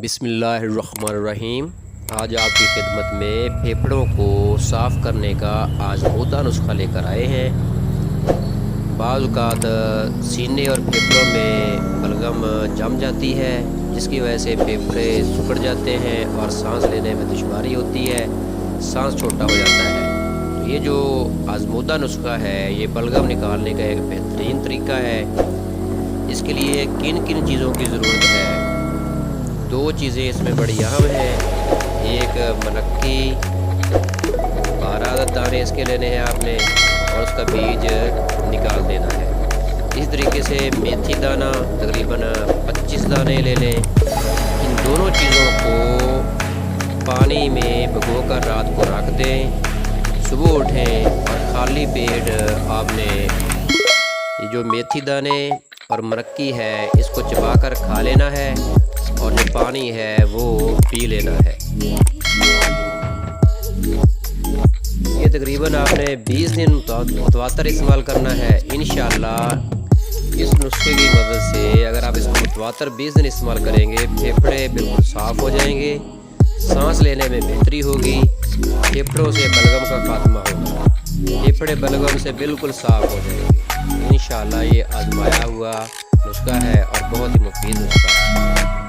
بسم اللہ الرحمن الرحیم۔ آج آپ کی خدمت میں پھیپھڑوں کو صاف کرنے کا آزمودہ نسخہ لے کر آئے ہیں۔ بعض اوقات سینے اور پھیپھڑوں میں بلغم جم جاتی ہے، جس کی وجہ سے پھیپھڑے سکڑ جاتے ہیں اور سانس لینے میں دشواری ہوتی ہے، سانس چھوٹا ہو جاتا ہے۔ تو یہ جو آزمودہ نسخہ ہے یہ بلغم نکالنے کا ایک بہترین طریقہ ہے۔ اس کے لیے کن کن چیزوں کی ضرورت ہے؟ دو چیزیں اس میں بڑی اہم ہیں۔ ایک منکی، 12 عدد دانے اس کے لینے ہیں آپ نے، اور اس کا بیج نکال دینا ہے۔ اس طریقے سے میتھی دانہ تقریباً 25 دانے لے لیں۔ ان دونوں چیزوں کو پانی میں بھگو کر رات کو رکھ دیں۔ صبح اٹھیں اور خالی پیٹ آپ نے یہ جو میتھی دانے اور منکی ہے اس کو چبا کر کھا لینا ہے، اور جو پانی ہے وہ پی لینا ہے۔ یہ تقریباً آپ نے 20 دن متواتر استعمال کرنا ہے۔ انشاءاللہ اس نسخے کی مدد سے اگر آپ اس کو متواتر 20 دن استعمال کریں گے، پھیپھڑے بالکل صاف ہو جائیں گے، سانس لینے میں بہتری ہوگی، پھیپھڑوں سے بلغم کا خاتمہ ہوگا، پھیپھڑے بلغم سے بالکل صاف ہو جائیں گے۔ انشاءاللہ یہ آزمایا ہوا نسخہ ہے اور بہت ہی مفید نسخہ ہے۔